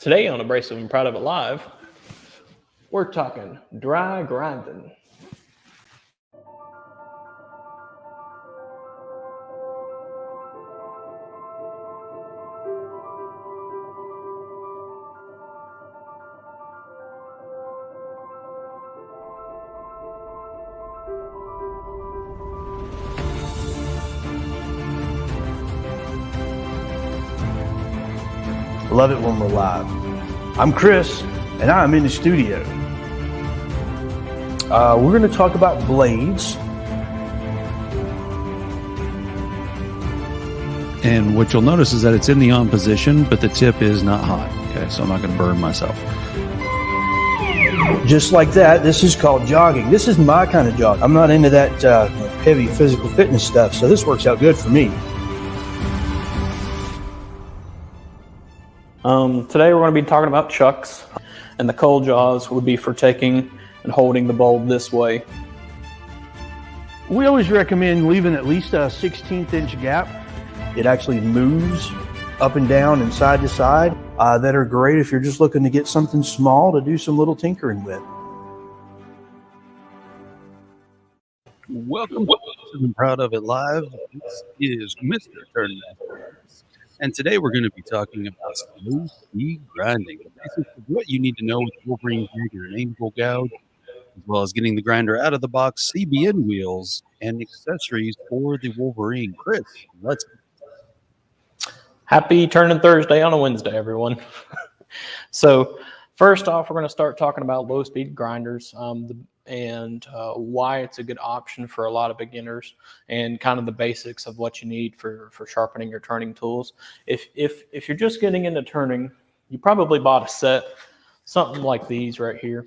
Today on Abrasive and Proud of It Live, we're talking dry grinding. Love it when we're live. I'm Chris, and I'm in the studio. We're going to talk about blades. And what you'll notice is that it's in the on position, but the tip is not hot. Okay, so I'm not going to burn myself. Just like that, this is called jogging. This is my kind of jog. I'm not into that heavy physical fitness stuff, so this works out good for me. Today we're going to be talking about chucks, and the cold jaws would be for taking and holding the bulb this way. We always recommend leaving at least a 1/16 inch gap. It actually moves up and down and side to side that are great if you're just looking to get something small to do some little tinkering with. Welcome to I'm Proud of It Live. This is Mr. Turnmaster Chris. And today we're going to be talking about slow speed grinding. Basically what you need to know with Wolverine Jig or an angle gouge, as well as getting the grinder out of the box, CBN wheels, and accessories for the Wolverine. Chris, let's go. Happy Turning Thursday on a Wednesday, everyone. So first off, we're going to start talking about low-speed grinders and why it's a good option for a lot of beginners, and kind of the basics of what you need for sharpening your turning tools. If you're just getting into turning, you probably bought a set, something like these right here.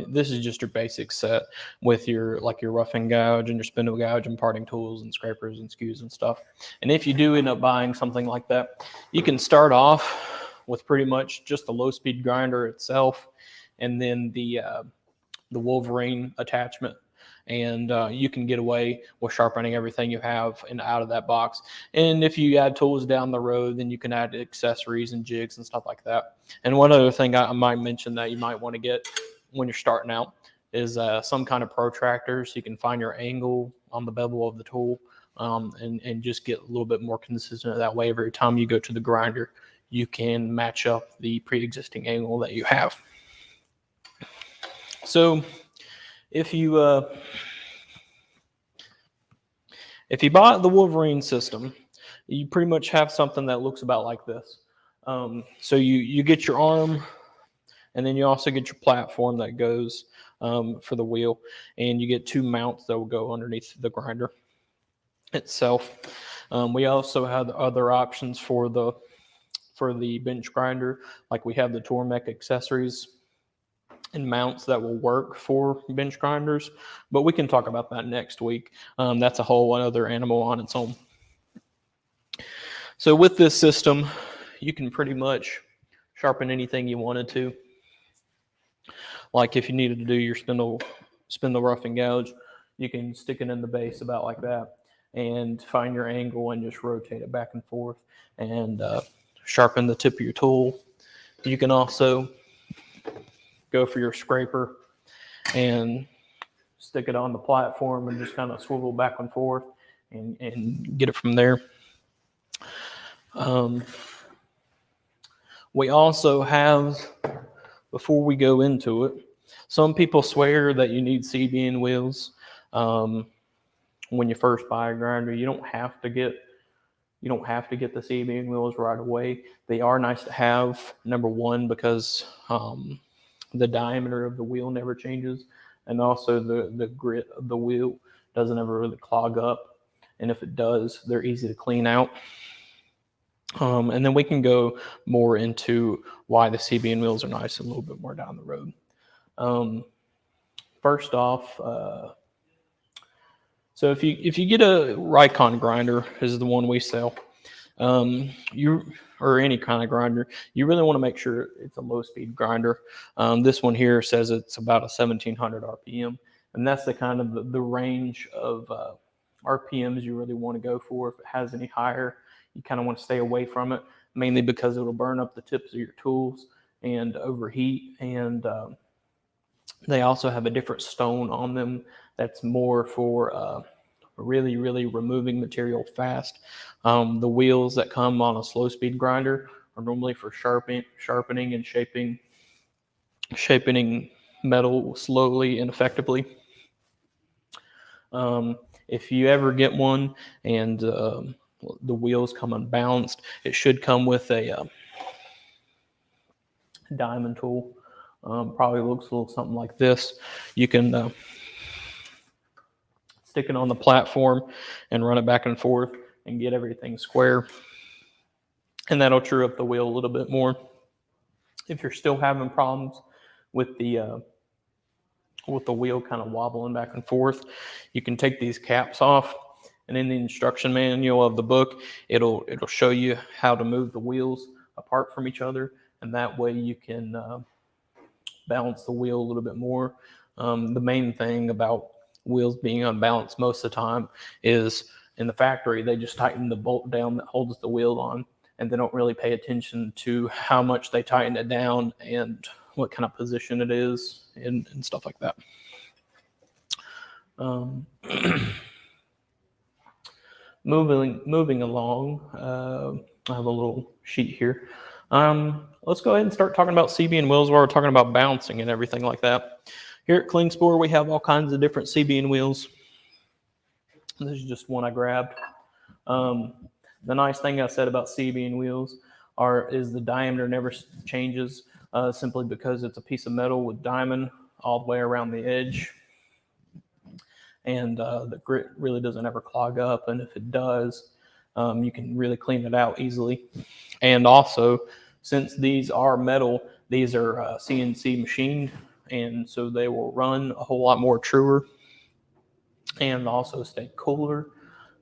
This is just your basic set with your roughing gouge and your spindle gouge and parting tools and scrapers and skews and stuff. And if you do end up buying something like that, you can start off with pretty much just the low speed grinder itself, and then the Wolverine attachment, and you can get away with sharpening everything you have and out of that box. And if you add tools down the road, then you can add accessories and jigs and stuff like that. And one other thing I might mention that you might want to get when you're starting out is some kind of protractors. You can find your angle on the bevel of the tool, and just get a little bit more consistent. That way, every time you go to the grinder, you can match up the pre-existing angle that you have. So if you bought the Wolverine system, you pretty much have something that looks about like this. So you get your arm, and then you also get your platform that goes for the wheel, and you get two mounts that will go underneath the grinder itself. We also have other options for the bench grinder, like we have the Tormek accessories and mounts that will work for bench grinders, but we can talk about that next week. That's a whole other animal on its own. So with this system, you can pretty much sharpen anything you wanted to. Like if you needed to do your spindle roughing gouge, you can stick it in the base about like that and find your angle and just rotate it back and forth and sharpen the tip of your tool. You can also go for your scraper and stick it on the platform and just kind of swivel back and forth and get it from there. We also have, before we go into it, some people swear that you need CBN wheels when you first buy a grinder. You don't have to get the CBN wheels right away. They are nice to have, number one, because the diameter of the wheel never changes, and also the grit of the wheel doesn't ever really clog up, and if it does, they're easy to clean out. And then we can go more into why the CBN wheels are nice a little bit more down the road. First off, so if you get a Vari grinder, is the one we sell, or any kind of grinder, you really want to make sure it's a low speed grinder. This one here says it's about a 1700 RPM, and that's the kind of the range of RPMs you really want to go for. If it has any higher, you kind of want to stay away from it, mainly because it'll burn up the tips of your tools and overheat. And they also have a different stone on them that's more for really removing material fast. The wheels that come on a slow speed grinder are normally for sharpening and shaping metal slowly and effectively. If you ever get one and the wheels come unbalanced, it should come with a diamond tool. Probably looks a little something like this. You can stick it on the platform and run it back and forth and get everything square. And that'll true up the wheel a little bit more. If you're still having problems with the wheel kind of wobbling back and forth, you can take these caps off, and in the instruction manual of the book, it'll show you how to move the wheels apart from each other, and that way you can balance the wheel a little bit more. The main thing about wheels being unbalanced most of the time is in the factory, they just tighten the bolt down that holds the wheel on, and they don't really pay attention to how much they tighten it down and what kind of position it is and stuff like that. Moving along, I have a little sheet here. Let's go ahead and start talking about CBN wheels while we're talking about bouncing and everything like that. Here at Klingspor, we have all kinds of different CBN wheels. This is just one I grabbed. The nice thing I said about CBN wheels is the diameter never changes, simply because it's a piece of metal with diamond all the way around the edge. And the grit really doesn't ever clog up. And if it does, you can really clean it out easily. And also, since these are metal, these are CNC machined, and so they will run a whole lot more truer and also stay cooler.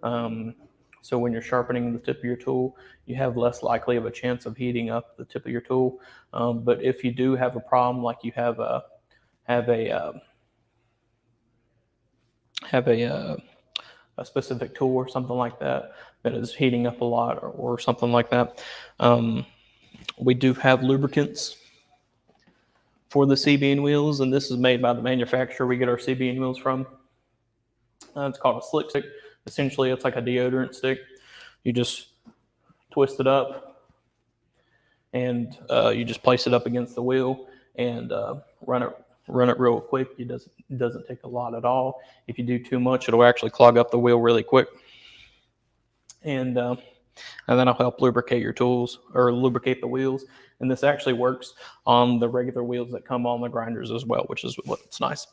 So when you're sharpening the tip of your tool, you have less likely of a chance of heating up the tip of your tool. But if you do have a problem, like you have a specific tool or something like that that is heating up a lot or something like that, we do have lubricants for the CBN wheels, and this is made by the manufacturer we get our CBN wheels from. It's called a slick stick. Essentially, it's like a deodorant stick. You just twist it up, and you just place it up against the wheel and run it real quick. It doesn't take a lot at all. If you do too much, it'll actually clog up the wheel really quick. And that'll help lubricate your tools or lubricate the wheels. And this actually works on the regular wheels that come on the grinders as well, which is what's nice.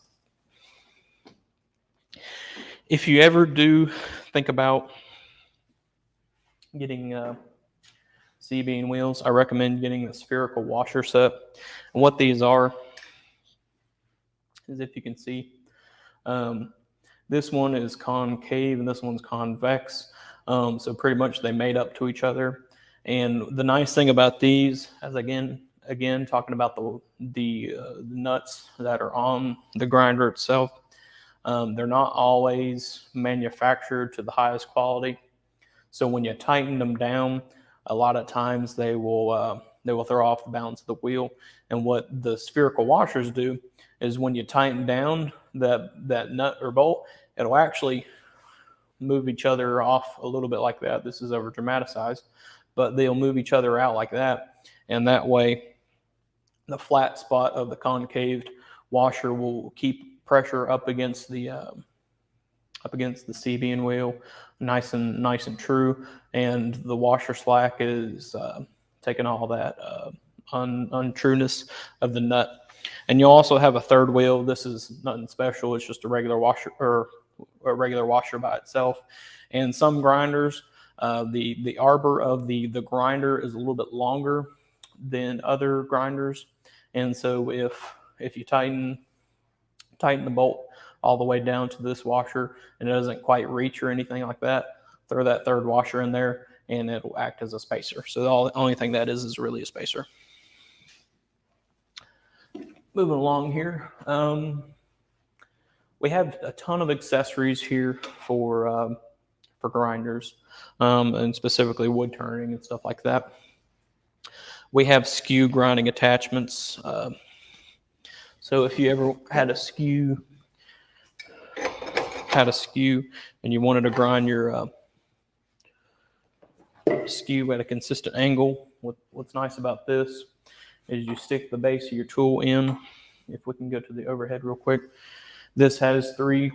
If you ever do think about getting CBN wheels, I recommend getting the Spherical Washer set. And what these are is, if you can see, this one is concave and this one's convex. So pretty much they made up to each other. And the nice thing about these, as again talking about the nuts that are on the grinder itself, they're not always manufactured to the highest quality. So when you tighten them down, a lot of times they will throw off the balance of the wheel. And what the spherical washers do is, when you tighten down that nut or bolt, it'll actually move each other off a little bit like that. This is over dramatized, but they'll move each other out like that. And that way, the flat spot of the concaved washer will keep pressure up against the CBN wheel nice and true, and the washer slack is taking all that untrueness of the nut. And you'll also have a third wheel. This is nothing special. It's just a regular washer, or a regular washer by itself. And some grinders, the arbor of the grinder is a little bit longer than other grinders, and so if you tighten the bolt all the way down to this washer and it doesn't quite reach or anything like that, throw that third washer in there and it'll act as a spacer. So the only thing that is really a spacer. Moving along here, we have a ton of accessories here for for grinders, and specifically wood turning and stuff like that. We have skew grinding attachments. So if you ever had a skew and you wanted to grind your skew at a consistent angle, what's nice about this is you stick the base of your tool in. If we can go to the overhead real quick, this has three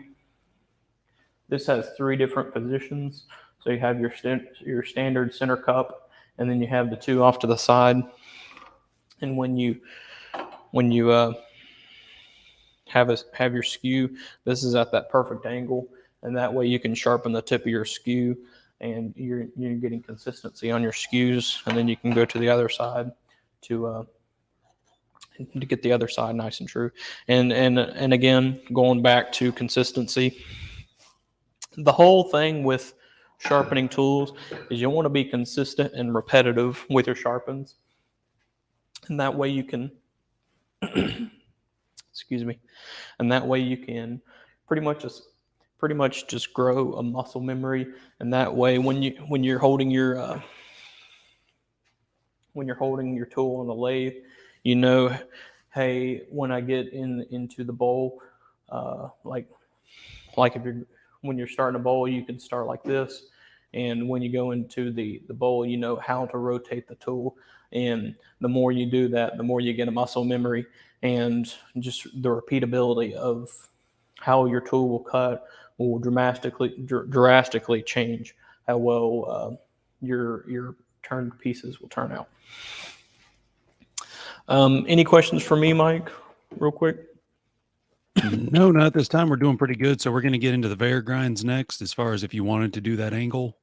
different positions. So you have your standard center cup, and then you have the two off to the side. And when you have your skew, this is at that perfect angle, and that way you can sharpen the tip of your skew, and you're getting consistency on your skews, and then you can go to the other side to get the other side nice and true. And again, going back to consistency, the whole thing with sharpening tools is you want to be consistent and repetitive with your sharpens, and that way you can excuse me, and that way you can pretty much just grow a muscle memory. And that way when you're holding your tool on the lathe, you know, hey, when I get into the bowl, like when you're starting a bowl, you can start like this, and when you go into the bowl, you know how to rotate the tool. And the more you do that, the more you get a muscle memory, and just the repeatability of how your tool will cut will drastically change how well your turned pieces will turn out. Any questions for me, Mike, real quick? No, not this time. We're doing pretty good. So we're going to get into the Vari Grinds next, as far as if you wanted to do that angle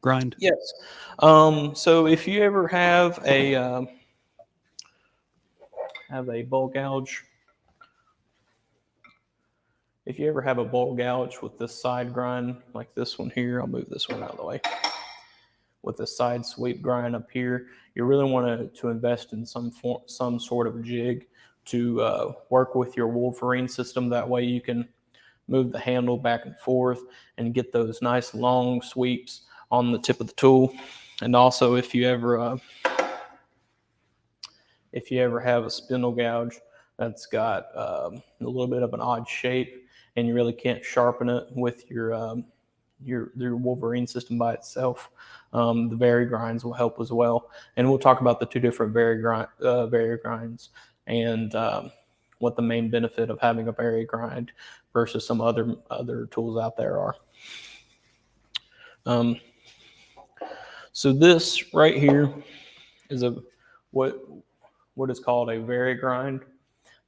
grind. Yes. So if you ever have a bowl gouge, if you ever have a bowl gouge with this side grind like this one here, I'll move this one out of the way. With the side sweep grind up here, you really want to invest in some sort of jig to work with your Wolverine system. That way you can move the handle back and forth and get those nice long sweeps on the tip of the tool. And also, if you ever have a spindle gouge that's got a little bit of an odd shape, and you really can't sharpen it with your Wolverine system by itself, the Vari Grinds will help as well. And we'll talk about the two different Vari Grinds and what the main benefit of having a Vari Grind versus some other tools out there are. So this right here is what is called a Vari Grind.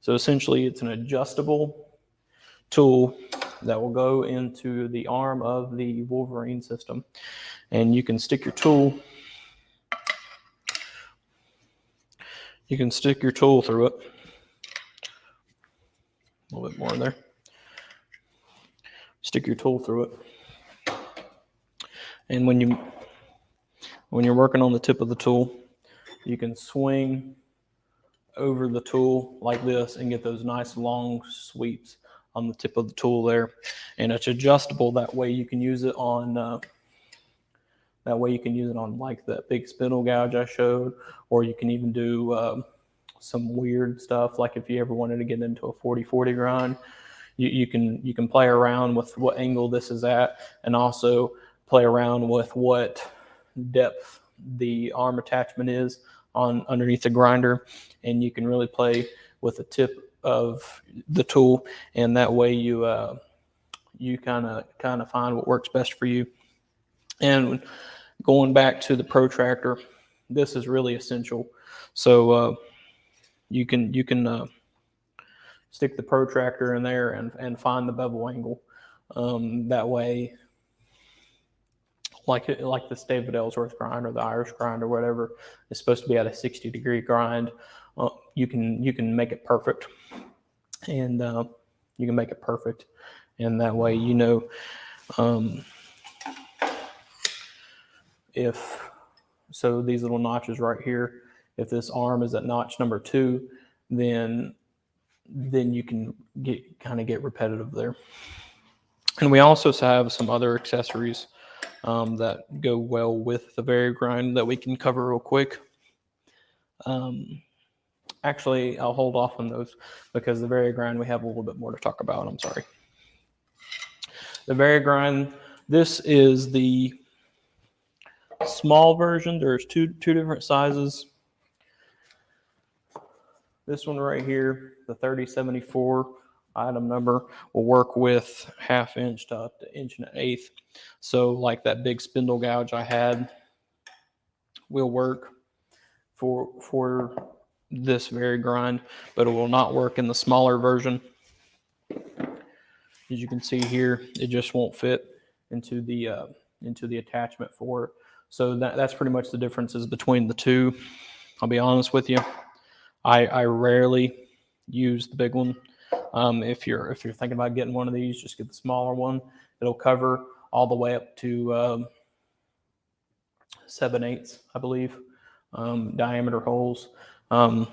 So essentially, it's an adjustable tool that will go into the arm of the Wolverine system, and you can stick your tool. You can stick your tool through it. A little bit more in there. Stick your tool through it, and when you're working on the tip of the tool, you can swing over the tool like this and get those nice long sweeps on the tip of the tool there. And it's adjustable. That way you can use it on like that big spindle gouge I showed, or you can even do some weird stuff. Like if you ever wanted to get into a 40-40 grind, you can play around with what angle this is at, and also play around with what depth the arm attachment is on underneath the grinder, and you can really play with the tip of the tool, and that way you kind of find what works best for you. And going back to the protractor, this is really essential. So you can stick the protractor in there and find the bevel angle. That way, like this David Ellsworth grind or the Irish grind or whatever is supposed to be at a 60-degree grind, you can make it perfect, and you can make it perfect, and that way you know if so these little notches right here, if this arm is at notch number 2, then you can get repetitive there. And we also have some other accessories that go well with the Vari-grind that we can cover real quick. Actually, I'll hold off on those because the Vari-grind we have a little bit more to talk about. I'm sorry. The Vari-grind, this is the small version. There's two different sizes. This one right here, the 3074 item number, will work with 1/2 inch to up to 1.125 inches. So like that big spindle gouge I had will work for this Vari-grind, but it will not work in the smaller version. As you can see here, it just won't fit into the attachment for it. So that's pretty much the differences between the two. I'll be honest with you. I rarely use the big one. If you're thinking about getting one of these, just get the smaller one. It'll cover all the way up to 7/8, I believe, diameter holes, and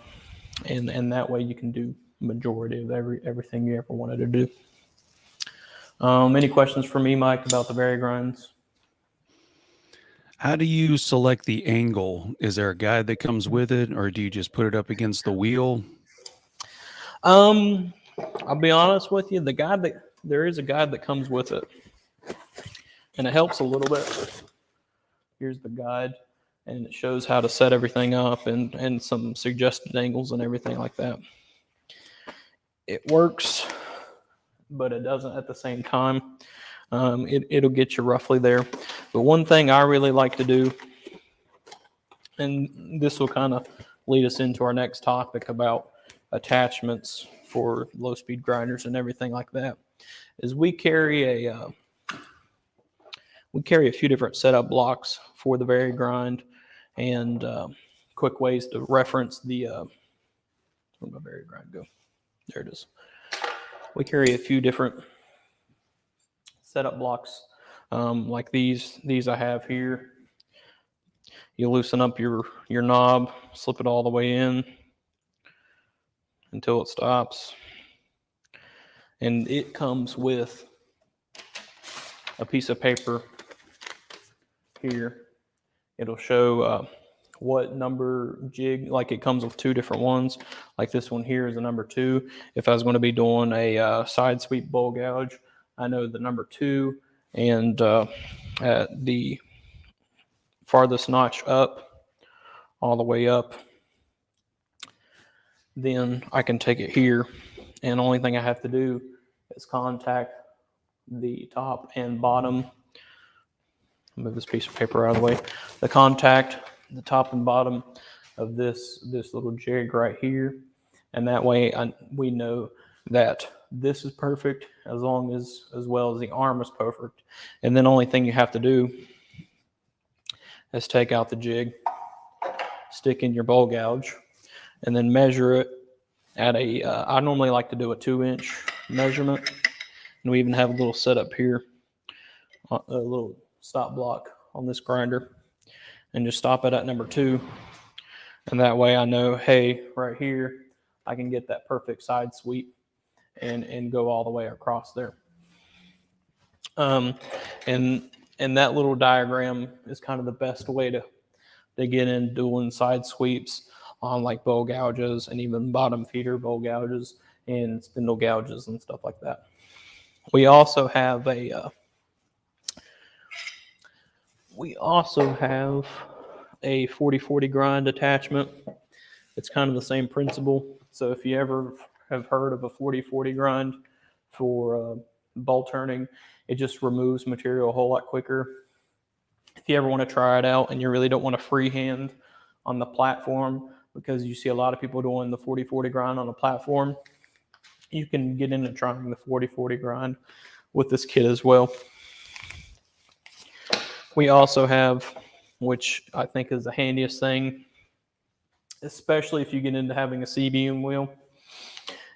that way you can do majority of everything you ever wanted to do. Any questions for me, Mike, about the Vari-grinds? How do you select the angle? Is there a guide that comes with it, or do you just put it up against the wheel? I'll be honest with you. There is a guide that comes with it, and it helps a little bit. Here's the guide, and it shows how to set everything up and some suggested angles and everything like that. It works, but it doesn't at the same time. It'll get you roughly there. But one thing I really like to do, and this will kind of lead us into our next topic about attachments for low-speed grinders and everything like that, is we carry a few different setup blocks for the Vari-grind, and quick ways to reference the where'd my Vari-grind go? There it is. We carry a few different setup blocks like these I have here. You loosen up your knob, slip it all the way in until it stops, and it comes with a piece of paper here. It'll show what number jig, like it comes with two different ones. Like this one here is a number 2. If I was going to be doing a side sweep bowl gouge, I know the number 2, and at the farthest notch up, all the way up, then I can take it here, and the only thing I have to do is contact the top and bottom. Move this piece of paper out of the way. The top and bottom of this little jig right here, and that way we know that this is perfect as well as the arm is perfect. And then the only thing you have to do is take out the jig, stick in your bowl gouge, and then measure it at I normally like to do a 2-inch measurement. And we even have a little setup here, a little stop block on this grinder, and just stop it at number 2. And that way I know, hey, right here, I can get that perfect side sweep and go all the way across there. And that little diagram is kind of the best way to get in doing side sweeps on like bowl gouges and even bottom feeder bowl gouges and spindle gouges and stuff like that. We also have a 40/40 grind attachment. It's kind of the same principle. So if you ever have heard of a 40/40 grind for bowl turning, it just removes material a whole lot quicker. If you ever want to try it out and you really don't want to freehand on the platform, because you see a lot of people doing the 40/40 grind on the platform, you can get into trying the 40/40 grind with this kit as well. We also have, which I think is the handiest thing, especially if you get into having a CBN wheel,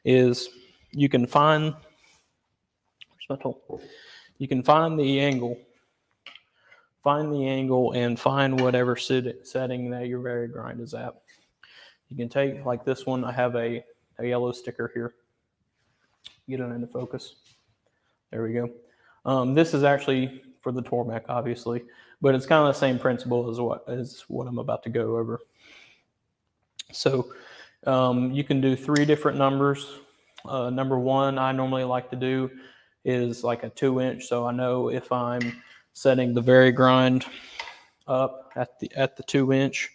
is you can find, where's my tool? You can find the angle and find whatever setting that your Vari-grind is at. You can take, like this one, I have a yellow sticker here. Get it into focus. There we go. This is actually for the Tormek, obviously, but it's kind of the same principle as what I'm about to go over. So you can do 3 different numbers. Number 1 I normally like to do is like a 2-inch, so I know if I'm setting the Vari-grind up at the 2-inch,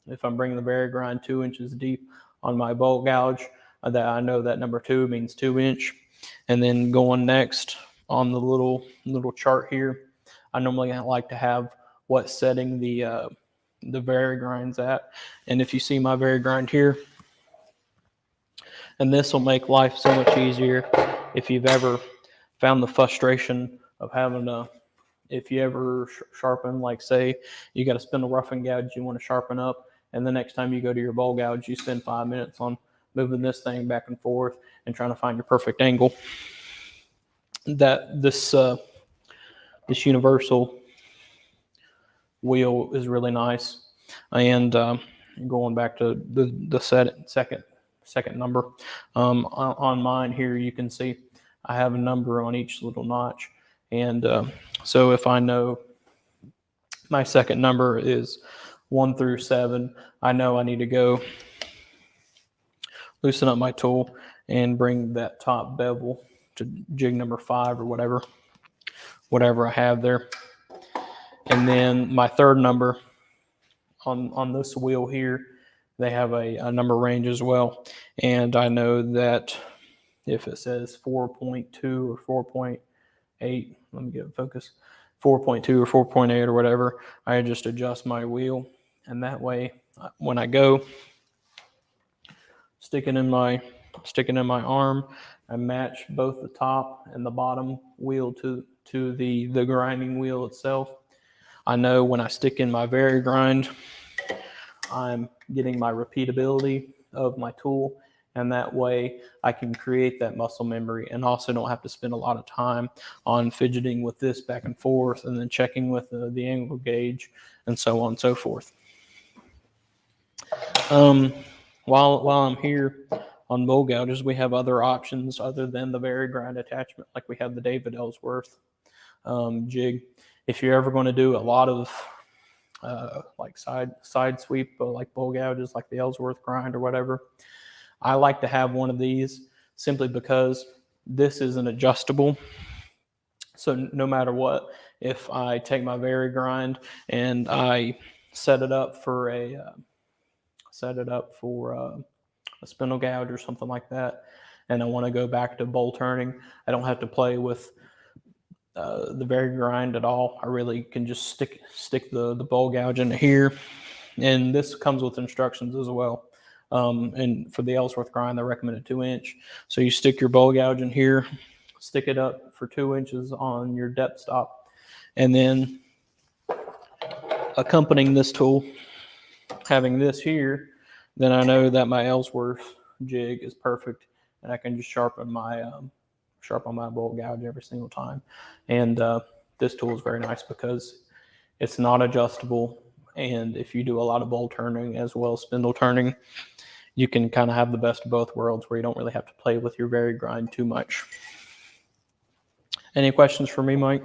if I'm bringing the Vari-grind 2 inches deep on my bolt gouge, that I know that number 2 means 2-inch. And then going next on the little chart here, I normally like to have what setting the Vari-grinds at. And if you see my Vari-grind here, and this will make life so much easier if you've ever found the frustration of having to, if you ever sharpen, like say you got a spindle roughing gouge you want to sharpen up, and the next time you go to your bowl gouge, you spend 5 minutes on moving this thing back and forth and trying to find your perfect angle. That this universal wheel is really nice. And going back to the second number, on mine here you can see I have a number on each little notch, and so if I know my second number is 1 through 7, I know I need to go loosen up my tool and bring that top bevel to jig number 5 or whatever I have there. And then my third number on this wheel here, they have a number range as well. And I know that if it says 4.2 or 4.8, let me get it focused, 4.2 or 4.8 or whatever, I just adjust my wheel. And that way, when I go, sticking in my arm, I match both the top and the bottom wheel to the grinding wheel itself. I know when I stick in my Vari-grind, I'm getting my repeatability of my tool, and that way I can create that muscle memory and also don't have to spend a lot of time on fidgeting with this back and forth and then checking with the angle gauge and so on and so forth. While I'm here on bowl gouges, we have other options other than the Vari-grind attachment, like we have the David Ellsworth jig. If you're ever going to do a lot of like side sweep, like bowl gouges, like the Ellsworth grind or whatever, I like to have one of these simply because this is an adjustable. So no matter what, if I take my Vari-grind and I set it up for a spindle gouge or something like that, and I want to go back to bowl turning, I don't have to play with the Vari-grind at all. I really can just stick the bowl gouge in here, and this comes with instructions as well. And for the Ellsworth grind, they recommend a 2-inch. So you stick your bowl gouge in here, stick it up for 2 inches on your depth stop, and then accompanying this tool, having this here, then I know that my Ellsworth jig is perfect, and I can just sharpen my bolt gouge every single time. And this tool is very nice because it's not adjustable, and if you do a lot of bowl turning as well as spindle turning, you can kind of have the best of both worlds where you don't really have to play with your Vari-grind too much. Any questions for me, Mike?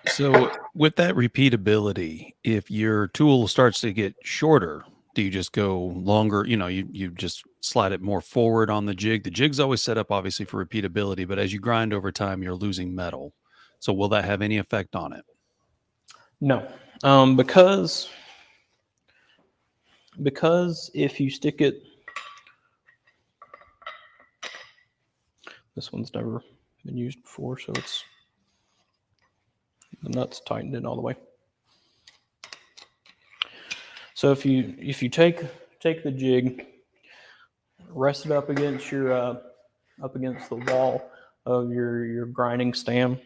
So with that repeatability, if your tool starts to get shorter, do you just go longer? You just slide it more forward on the jig. The jig's always set up obviously for repeatability, but as you grind over time, you're losing metal. So will that have any effect on it? No, because if you stick it, this one's never been used before, so it's the nuts tightened in all the way. So if you take the jig, rest it up against the wall of your grinding stem,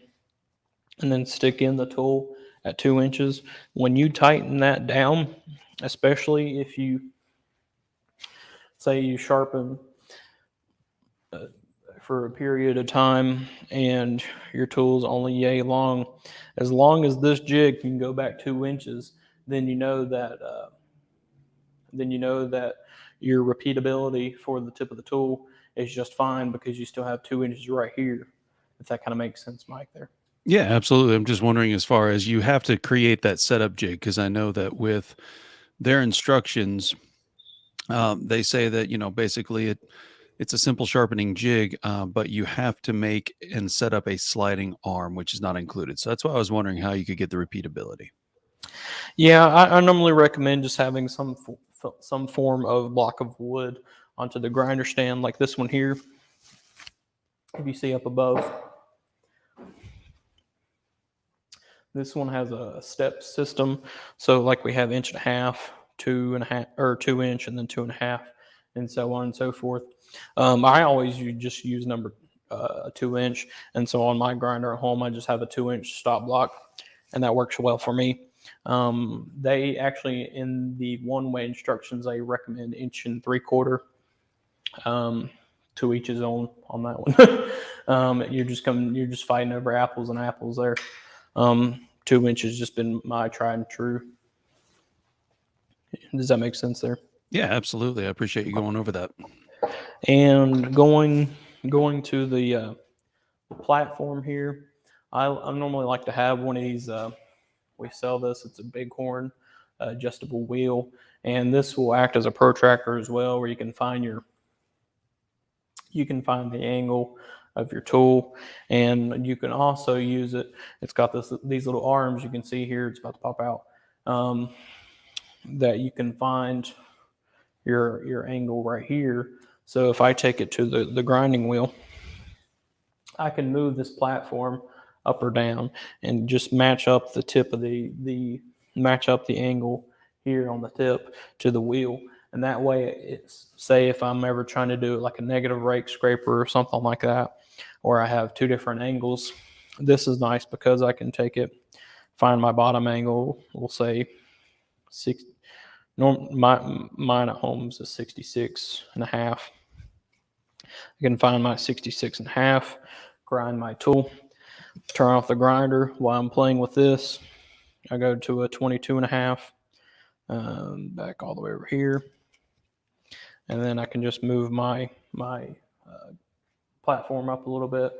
and then stick in the tool at 2 inches. When you tighten that down, especially if you say you sharpen for a period of time and your tool's only yay long, as long as this jig can go back 2 inches, then you know that your repeatability for the tip of the tool is just fine because you still have 2 inches right here. If that kind of makes sense, Mike, there. Yeah, absolutely. I'm just wondering, as far as you have to create that setup jig, because I know that with their instructions, they say that, basically it's a simple sharpening jig, but you have to make and set up a sliding arm, which is not included. So that's why I was wondering how you could get the repeatability. Yeah, I normally recommend just having some form of block of wood onto the grinder stand, like this one here. If you see up above, this one has a step system. So like we have 1.5 inch, 2.5, or 2 inch, and then 2.5, and so on and so forth. I always just use number 2 inch, and so on my grinder at home, I just have a 2 inch stop block, and that works well for me. They actually, in the one-way instructions, they recommend 1.75 inches. To each his own on that one. You're just fighting over apples and apples there. 2 inches just been my tried and true. Does that make sense there? Yeah, absolutely. I appreciate you going over that. And going to the platform here, I normally like to have one of these. We sell this. It's a Bighorn adjustable wheel, and this will act as a protractor as well, where you can find the angle of your tool, and you can also use it. It's got these little arms you can see here. It's about to pop out. That you can find your angle right here. So if I take it to the grinding wheel, I can move this platform up or down and just match up the tip of match up the angle here on the tip to the wheel. And that way, it's, say if I'm ever trying to do like a negative rake scraper or something like that, or I have two different angles, this is nice because I can take it, find my bottom angle, we'll say mine at home is a 66.5. I can find my 66.5, grind my tool, turn off the grinder while I'm playing with this. I go to a 22.5, back all the way over here. And then I can just move my platform up a little bit,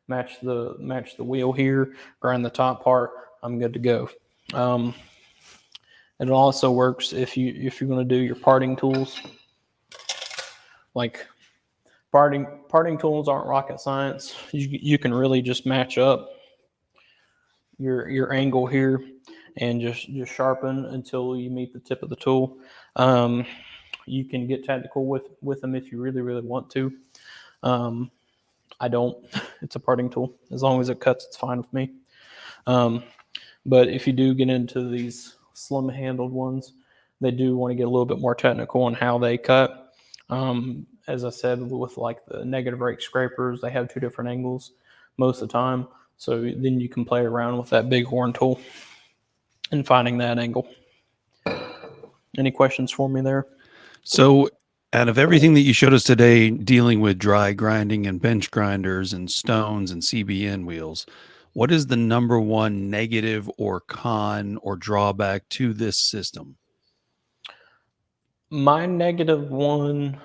match the wheel here, grind the top part. I'm good to go. It also works if you're going to do your parting tools. Like parting tools aren't rocket science. You can really just match up your angle here and just sharpen until you meet the tip of the tool. You can get technical with them if you really, really want to. I don't. It's a parting tool. As long as it cuts, it's fine with me. But if you do get into these slim-handled ones, they do want to get a little bit more technical on how they cut. As I said, with like the negative rake scrapers, they have two different angles most of the time. So then you can play around with that Bighorn tool and finding that angle. Any questions for me there? So, out of everything that you showed us today, dealing with dry grinding and bench grinders and stones and CBN wheels, what is the number one negative or con or drawback to this system? My negative one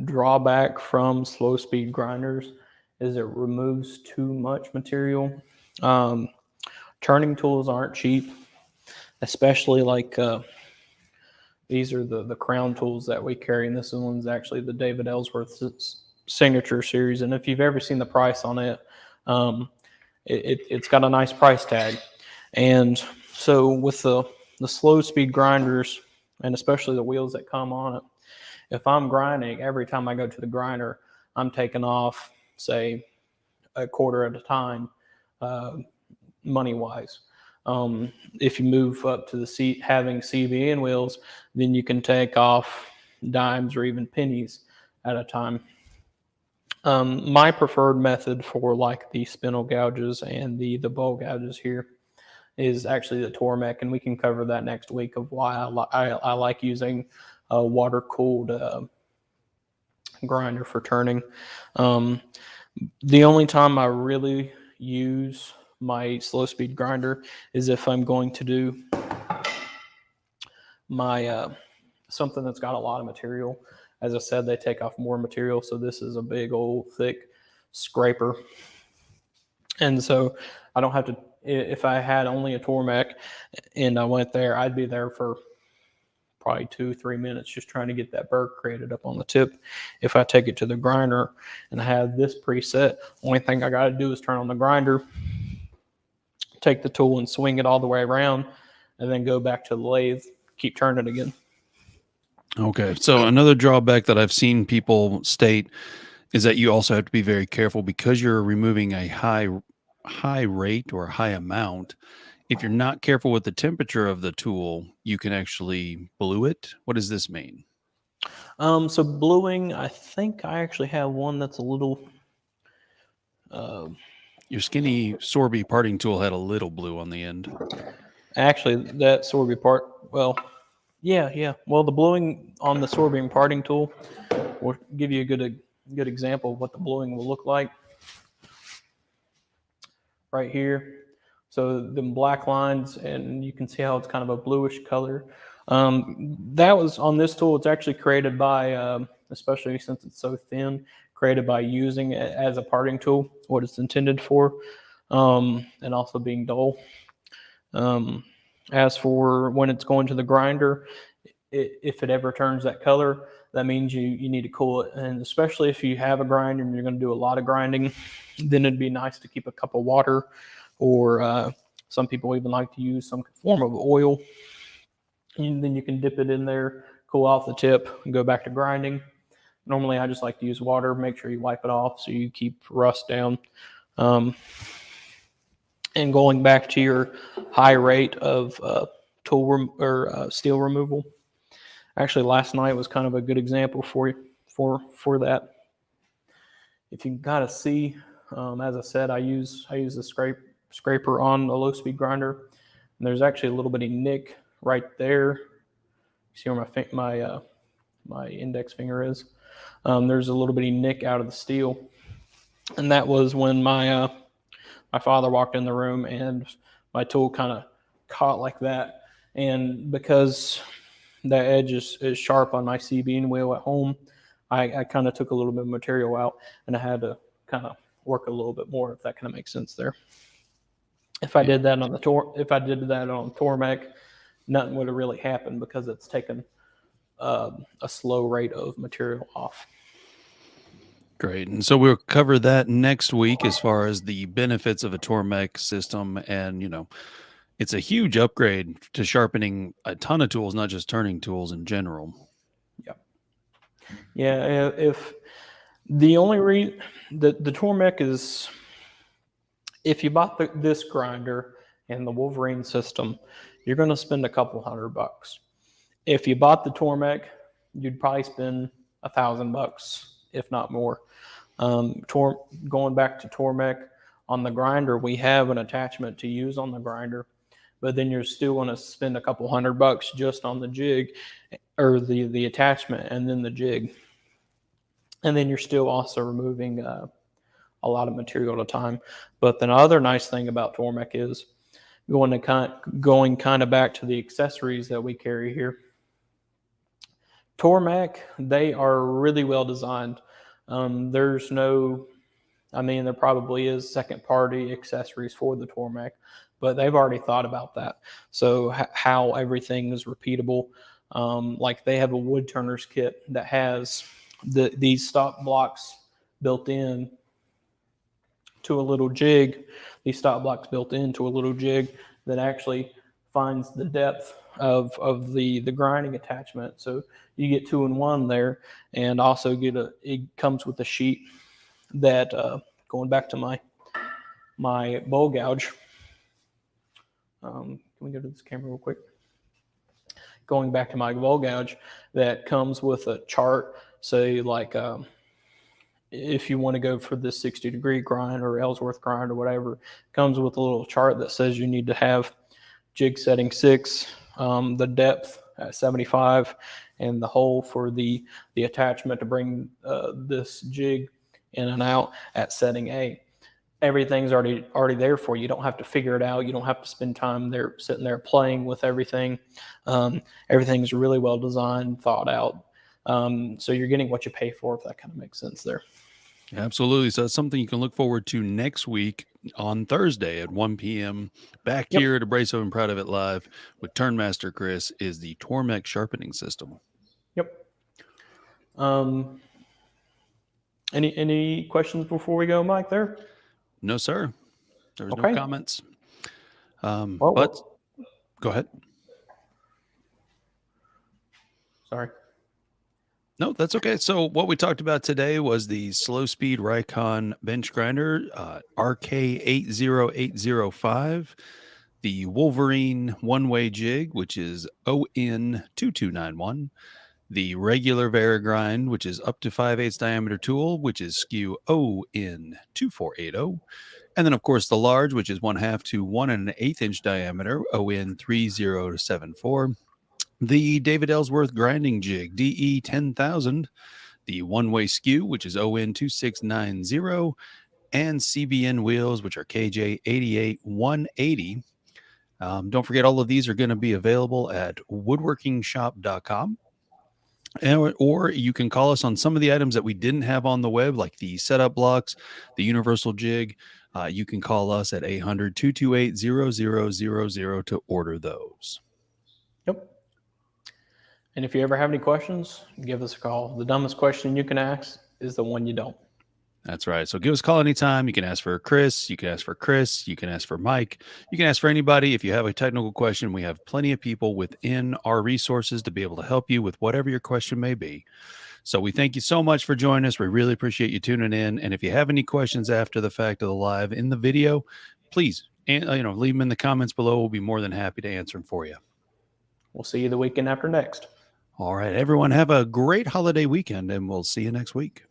drawback from slow speed grinders is it removes too much material. Turning tools aren't cheap, especially like these are the crown tools that we carry, and this one's actually the David Ellsworth signature series. And if you've ever seen the price on it, it's got a nice price tag. And so with the slow speed grinders, and especially the wheels that come on it, if I'm grinding, every time I go to the grinder, I'm taking off, say, a quarter at a time, money-wise. If you move up to the having CBN wheels, then you can take off dimes or even pennies at a time. My preferred method for like the spindle gouges and the bowl gouges here is actually the Tormek, and we can cover that next week of why I like using a water-cooled grinder for turning. The only time I really use my slow speed grinder is if I'm going to do my something that's got a lot of material. As I said, they take off more material, so this is a big old thick scraper, and so I don't have to if I had only a Tormek and I went there, I'd be there for probably 2-3 minutes just trying to get that burr created up on the tip. If I take it to the grinder and I have this preset, only thing I got to do is turn on the grinder, take the tool and swing it all the way around, and then go back to the lathe, keep turning again. Okay. So another drawback that I've seen people state is that you also have to be very careful because you're removing a high rate or high amount. If you're not careful with the temperature of the tool, you can actually blue it. What does this mean? So bluing, I think I actually have one that's a little. Your skinny Sorby parting tool had a little blue on the end. Actually, that Sorby part, well, yeah. Well, the bluing on the Sorby parting tool will give you a good example of what the bluing will look like. Right here. So the black lines, and you can see how it's kind of a bluish color. That was on this tool. It's actually created by, especially since it's so thin, created by using it as a parting tool, what it's intended for, and also being dull. As for when it's going to the grinder, if it ever turns that color, that means you need to cool it. And especially if you have a grinder and you're going to do a lot of grinding, then it'd be nice to keep a cup of water, or some people even like to use some form of oil. And then you can dip it in there, cool off the tip, and go back to grinding. Normally, I just like to use water. Make sure you wipe it off so you keep rust down. And going back to your high rate of steel removal. Actually, last night was kind of a good example for that. If you got to see, as I said, I use the scraper on a low speed grinder, and there's actually a little bitty nick right there. See where my index finger is? There's a little bitty nick out of the steel, and that was when my father walked in the room and my tool kind of caught like that. And because that edge is sharp on my CBN wheel at home, I kind of took a little bit of material out, and I had to kind of work a little bit more, if that kind of makes sense there. If I did that on Tormek, nothing would have really happened because it's taken a slow rate of material off. Great. And so we'll cover that next week as far as the benefits of a Tormek system. And, it's a huge upgrade to sharpening a ton of tools, not just turning tools in general. Yeah. If the only reason the Tormek is, if you bought this grinder and the Wolverine system, you're going to spend a couple $100. If you bought the Tormek, you'd probably spend $1,000, if not more. Going back to Tormek, on the grinder, we have an attachment to use on the grinder, but then you're still going to spend a couple $100 just on the jig, or the attachment, and then the jig. And then you're still also removing a lot of material at a time. But the other nice thing about Tormek is going kind of back to the accessories that we carry here. Tormek, they are really well designed. There probably is second party accessories for the Tormek, but they've already thought about that. So how everything is repeatable. Like they have a wood turners kit that has these stop blocks built in to a little jig. These stop blocks built into a little jig that actually finds the depth of the grinding attachment. So you get 2-in-1 there, and also it comes with a sheet that going back to my bowl gouge. Can we go to this camera real quick? Going back to my bowl gouge, that comes with a chart. Say like if you want to go for this 60-degree grind or Ellsworth grind or whatever, it comes with a little chart that says you need to have jig setting 6, the depth at 75, and the hole for the attachment to bring this jig in and out at setting A. Everything's already there for you. You don't have to figure it out. You don't have to spend time there sitting there playing with everything. Everything's really well designed, thought out. So you're getting what you pay for, if that kind of makes sense there. Absolutely. So that's something you can look forward to next week on Thursday at 1 p.m. Back Yep. here at Abrasive and Proud of It Live with Turnmaster Chris is the Tormek sharpening system. Yep. Any questions before we go, Mike? There. No, sir. There's Okay. no comments. Well, But go ahead. Sorry. No, that's okay. So what we talked about today was the slow speed Rikon bench grinder, RK80805, the Wolverine one-way jig, which is ON2291, the regular Vari-grind, which is up to 5/8 diameter tool, which is Skew ON2480, and then of course the large, which is 1/2 to 1 1/8 inch diameter, ON3074. The David Ellsworth grinding jig, DE 10,000, the one-way skew, which is ON2690, and CBN wheels, which are KJ 88180. Don't forget, all of these are going to be available at woodworkingshop.com. Or you can call us on some of the items that we didn't have on the web, like the setup blocks, the universal jig. You can call us at 800-228-0000 to order those. Yep. And if you ever have any questions, give us a call. The dumbest question you can ask is the one you don't. That's right. So give us a call anytime. You can ask for Chris. You can ask for Chris. You can ask for Mike. You can ask for anybody. If you have a technical question, we have plenty of people within our resources to be able to help you with whatever your question may be. So we thank you so much for joining us. We really appreciate you tuning in. And if you have any questions after the fact of the live in the video, please, leave them in the comments below. We'll be more than happy to answer them for you. We'll see you the weekend after next. All right, everyone, have a great holiday weekend, and we'll see you next week.